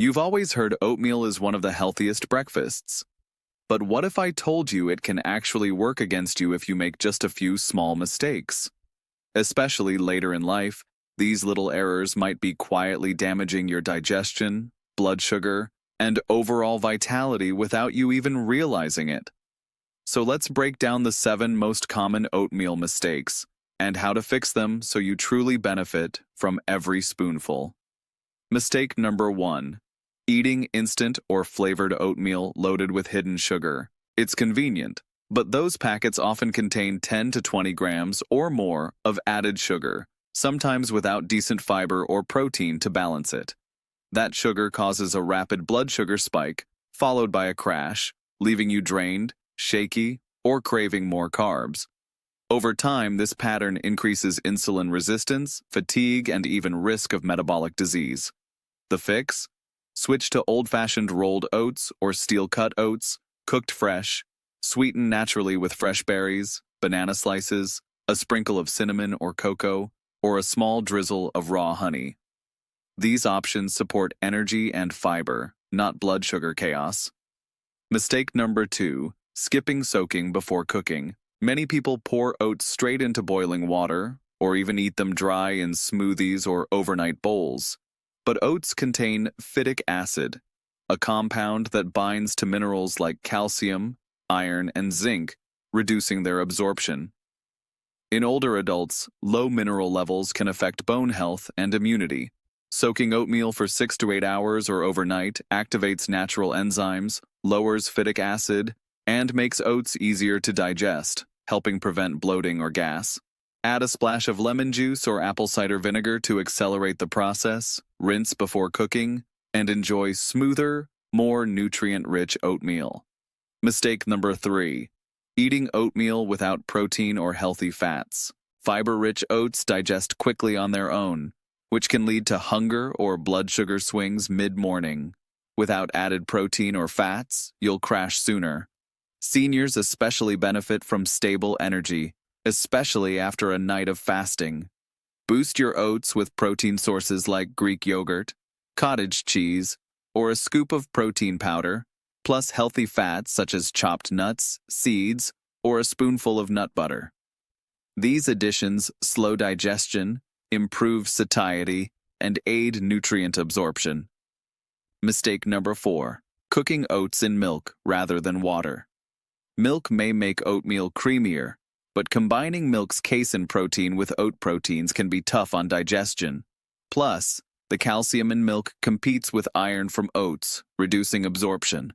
You've always heard oatmeal is one of the healthiest breakfasts. But what if I told you it can actually work against you if you make just a few small mistakes? Especially later in life, these little errors might be quietly damaging your digestion, blood sugar, and overall vitality without you even realizing it. So let's break down the 7 most common oatmeal mistakes and how to fix them so you truly benefit from every spoonful. Mistake number 1. Eating instant or flavored oatmeal loaded with hidden sugar. It's convenient, but those packets often contain 10 to 20 grams or more of added sugar, sometimes without decent fiber or protein to balance it. That sugar causes a rapid blood sugar spike, followed by a crash, leaving you drained, shaky, or craving more carbs. Over time, this pattern increases insulin resistance, fatigue, and even risk of metabolic disease. The fix? Switch to old-fashioned rolled oats or steel-cut oats, cooked fresh, sweetened naturally with fresh berries, banana slices, a sprinkle of cinnamon or cocoa, or a small drizzle of raw honey. These options support energy and fiber, not blood sugar chaos. Mistake number 2. Skipping soaking before cooking. Many people pour oats straight into boiling water, or even eat them dry in smoothies or overnight bowls. But oats contain phytic acid, a compound that binds to minerals like calcium, iron, and zinc, reducing their absorption. In older adults, low mineral levels can affect bone health and immunity. Soaking oatmeal for 6 to 8 hours or overnight activates natural enzymes, lowers phytic acid, and makes oats easier to digest, helping prevent bloating or gas. Add a splash of lemon juice or apple cider vinegar to accelerate the process, rinse before cooking, and enjoy smoother, more nutrient-rich oatmeal. Mistake number 3. Eating oatmeal without protein or healthy fats. Fiber-rich oats digest quickly on their own, which can lead to hunger or blood sugar swings mid-morning. Without added protein or fats, you'll crash sooner. Seniors especially benefit from stable energy, especially after a night of fasting. Boost your oats with protein sources like Greek yogurt, cottage cheese, or a scoop of protein powder, plus healthy fats such as chopped nuts, seeds, or a spoonful of nut butter. These additions slow digestion, improve satiety, and aid nutrient absorption. Mistake number 4. Cooking oats in milk rather than water. Milk may make oatmeal creamier, but combining milk's casein protein with oat proteins can be tough on digestion. Plus, the calcium in milk competes with iron from oats, reducing absorption.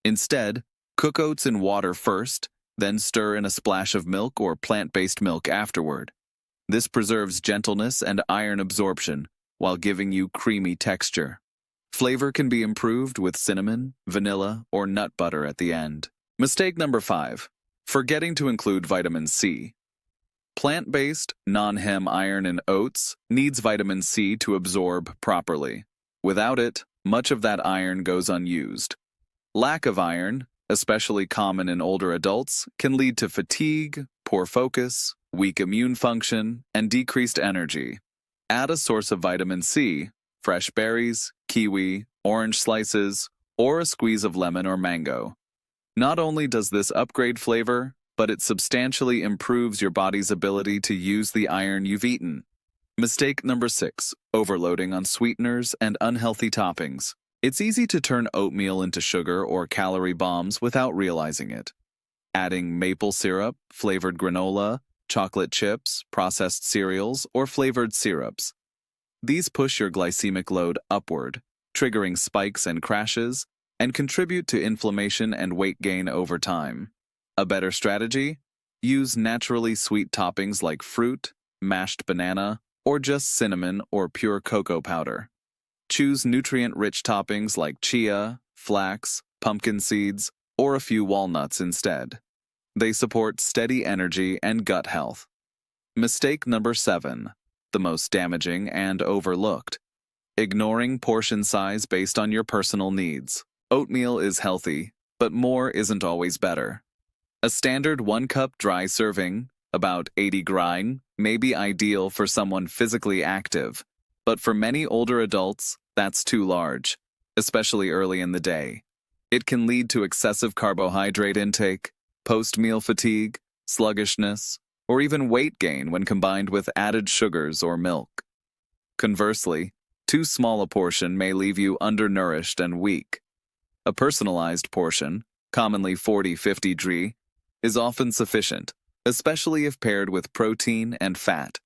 Instead, cook oats in water first, then stir in a splash of milk or plant-based milk afterward. This preserves gentleness and iron absorption while giving you creamy texture. Flavor can be improved with cinnamon, vanilla, or nut butter at the end. Mistake number 5. Forgetting to include vitamin C. Plant-based, non-hem iron in oats needs vitamin C to absorb properly. Without it, much of that iron goes unused. Lack of iron, especially common in older adults, can lead to fatigue, poor focus, weak immune function, and decreased energy. Add a source of vitamin C, fresh berries, kiwi, orange slices, or a squeeze of lemon or mango. Not only does this upgrade flavor, but it substantially improves your body's ability to use the iron you've eaten. Mistake number 6. Overloading on sweeteners and unhealthy toppings. It's easy to turn oatmeal into sugar or calorie bombs without realizing it. Adding maple syrup, flavored granola, chocolate chips, processed cereals, or flavored syrups. These push your glycemic load upward, triggering spikes and crashes, and contribute to inflammation and weight gain over time. A better strategy? Use naturally sweet toppings like fruit, mashed banana, or just cinnamon or pure cocoa powder. Choose nutrient-rich toppings like chia, flax, pumpkin seeds, or a few walnuts instead. They support steady energy and gut health. Mistake number 7, the most damaging and overlooked. Ignoring portion size based on your personal needs. Oatmeal is healthy, but more isn't always better. A standard 1-cup dry serving, about 80 grams, may be ideal for someone physically active, but for many older adults, that's too large. especially early in the day. It can lead to excessive carbohydrate intake, post-meal fatigue, sluggishness, or even weight gain when combined with added sugars or milk. Conversely, too small a portion may leave you undernourished and weak. A personalized portion, commonly 40-50 g, is often sufficient, especially if paired with protein and fat.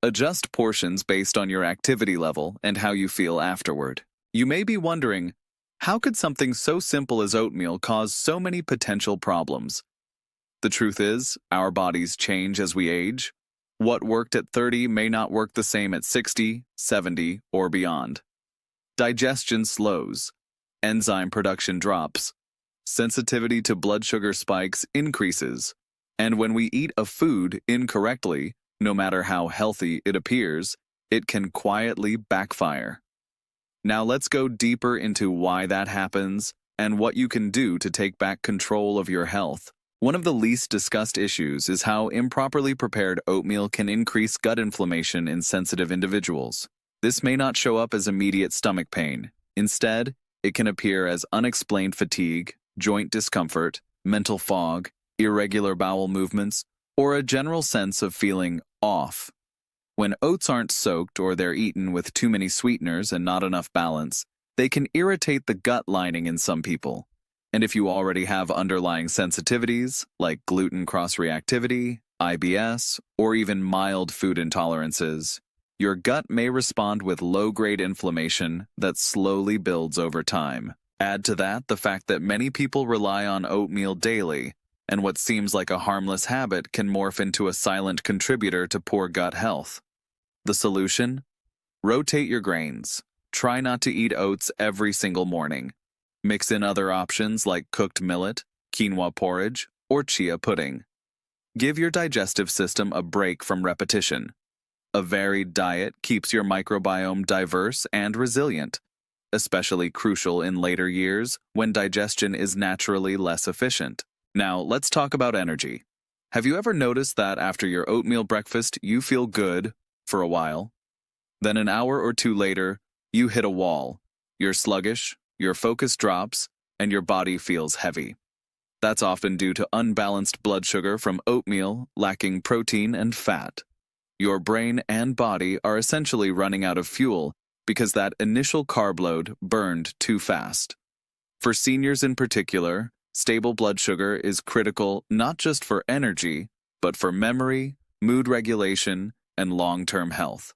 Adjust portions based on your activity level and how you feel afterward. You may be wondering, how could something so simple as oatmeal cause so many potential problems? The truth is, our bodies change as we age. What worked at 30 may not work the same at 60, 70, or beyond. Digestion slows, enzyme production drops, sensitivity to blood sugar spikes increases, and when we eat a food incorrectly, no matter how healthy it appears, it can quietly backfire. Now let's go deeper into why that happens and what you can do to take back control of your health. One of the least discussed issues is how improperly prepared oatmeal can increase gut inflammation in sensitive individuals. This may not show up as immediate stomach pain. Instead, it can appear as unexplained fatigue, joint discomfort, mental fog, irregular bowel movements, or a general sense of feeling off. When oats aren't soaked or they're eaten with too many sweeteners and not enough balance, they can irritate the gut lining in some people. And if you already have underlying sensitivities, like gluten cross-reactivity, IBS, or even mild food intolerances, your gut may respond with low-grade inflammation that slowly builds over time. Add to that the fact that many people rely on oatmeal daily, and what seems like a harmless habit can morph into a silent contributor to poor gut health. The solution? Rotate your grains. Try not to eat oats every single morning. Mix in other options like cooked millet, quinoa porridge, or chia pudding. Give your digestive system a break from repetition. A varied diet keeps your microbiome diverse and resilient, especially crucial in later years when digestion is naturally less efficient. Now, let's talk about energy. Have you ever noticed that after your oatmeal breakfast, you feel good for a while? Then an hour or two later, you hit a wall. You're sluggish, your focus drops, and your body feels heavy. That's often due to unbalanced blood sugar from oatmeal lacking protein and fat. Your brain and body are essentially running out of fuel because that initial carb load burned too fast. For seniors in particular, stable blood sugar is critical not just for energy, but for memory, mood regulation, and long-term health.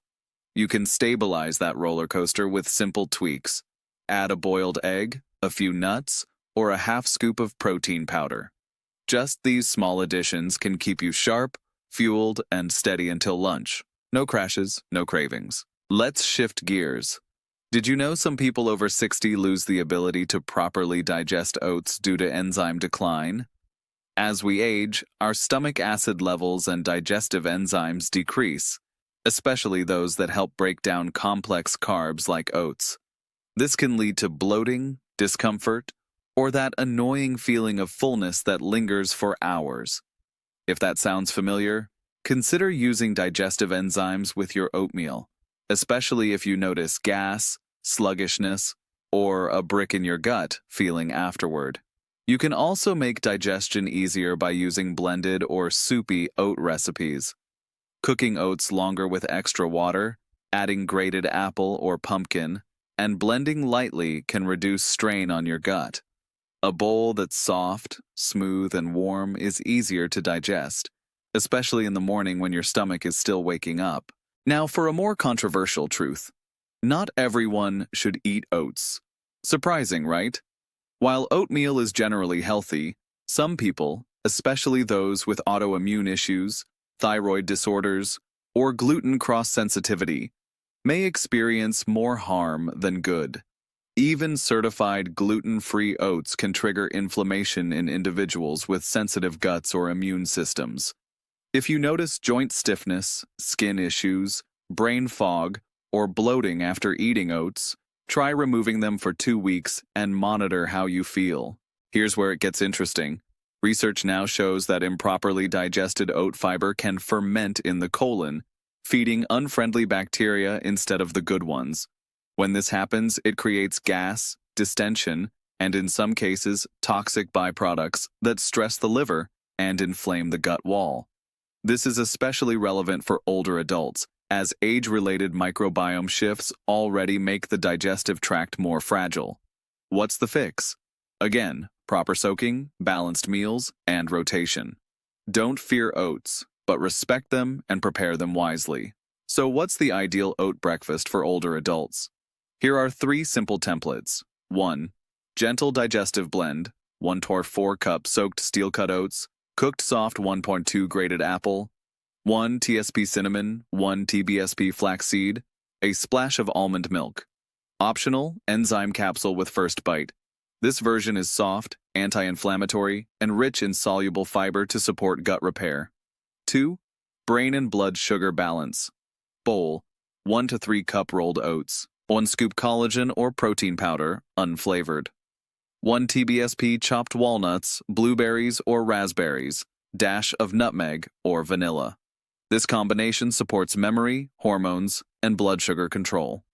You can stabilize that roller coaster with simple tweaks. Add a boiled egg, a few nuts, or a half scoop of protein powder. Just these small additions can keep you sharp, fueled, and steady until lunch. No crashes, no cravings. Let's shift gears. Did you know some people over 60 lose the ability to properly digest oats due to enzyme decline? As we age, our stomach acid levels and digestive enzymes decrease, especially those that help break down complex carbs like oats. This can lead to bloating, discomfort, or that annoying feeling of fullness that lingers for hours. If that sounds familiar, consider using digestive enzymes with your oatmeal, especially if you notice gas, sluggishness, or a brick in your gut feeling afterward. You can also make digestion easier by using blended or soupy oat recipes. Cooking oats longer with extra water, adding grated apple or pumpkin, and blending lightly can reduce strain on your gut. A bowl that's soft, smooth, and warm is easier to digest, especially in the morning when your stomach is still waking up. Now, for a more controversial truth. Not everyone should eat oats. Surprising, right? While oatmeal is generally healthy, some people, especially those with autoimmune issues, thyroid disorders, or gluten cross-sensitivity, may experience more harm than good. Even certified gluten-free oats can trigger inflammation in individuals with sensitive guts or immune systems. If you notice joint stiffness, skin issues, brain fog, or bloating after eating oats, try removing them for 2 weeks and monitor how you feel. Here's where it gets interesting. Research now shows that improperly digested oat fiber can ferment in the colon, feeding unfriendly bacteria instead of the good ones. When this happens, it creates gas, distension, and in some cases, toxic byproducts that stress the liver and inflame the gut wall. This is especially relevant for older adults, as age-related microbiome shifts already make the digestive tract more fragile. What's the fix? Again, proper soaking, balanced meals, and rotation. Don't fear oats, but respect them and prepare them wisely. So what's the ideal oat breakfast for older adults? Here are 3 simple templates. 1. Gentle digestive blend, 1 to 4 cup soaked steel-cut oats, cooked soft 1.2 grated apple, 1 TSP cinnamon, 1 TBSP flaxseed, a splash of almond milk. Optional, enzyme capsule with first bite. This version is soft, anti-inflammatory, and rich in soluble fiber to support gut repair. 2. Brain and blood sugar balance. Bowl, 1 to 3 cup rolled oats, 1 scoop collagen or protein powder, unflavored. 1 TBSP chopped walnuts, blueberries or raspberries, dash of nutmeg or vanilla. This combination supports memory, hormones, and blood sugar control.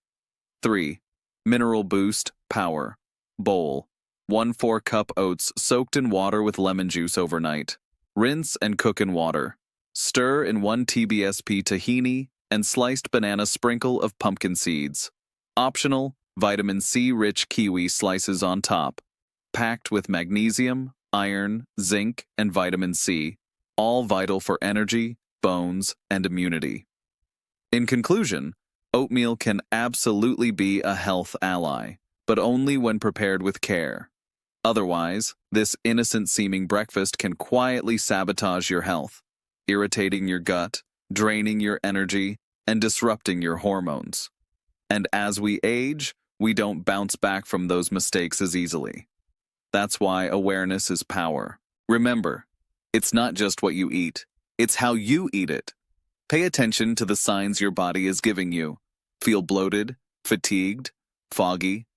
3. Mineral Boost Power. Bowl, 1 4-cup oats soaked in water with lemon juice overnight. Rinse and cook in water. Stir in 1 TBSP tahini and sliced banana sprinkle of pumpkin seeds. Optional, vitamin C-rich kiwi slices on top. Packed with magnesium, iron, zinc, and vitamin C, all vital for energy, bones, and immunity. In conclusion, oatmeal can absolutely be a health ally, but only when prepared with care. Otherwise, this innocent-seeming breakfast can quietly sabotage your health, irritating your gut, draining your energy, and disrupting your hormones. And as we age, we don't bounce back from those mistakes as easily. That's why awareness is power. Remember, it's not just what you eat, it's how you eat it. Pay attention to the signs your body is giving you. Feel bloated, fatigued, foggy?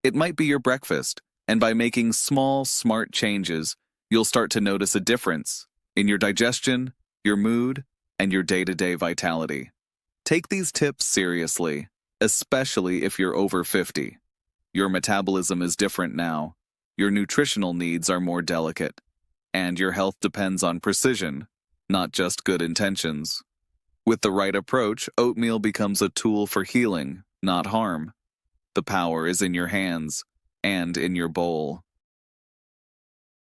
It might be your breakfast, and by making small, smart changes, you'll start to notice a difference in your digestion, your mood, and your day-to-day vitality. Take these tips seriously, especially if you're over 50. Your metabolism is different now. Your nutritional needs are more delicate, and your health depends on precision, not just good intentions. With the right approach, oatmeal becomes a tool for healing, not harm. The power is in your hands and in your bowl.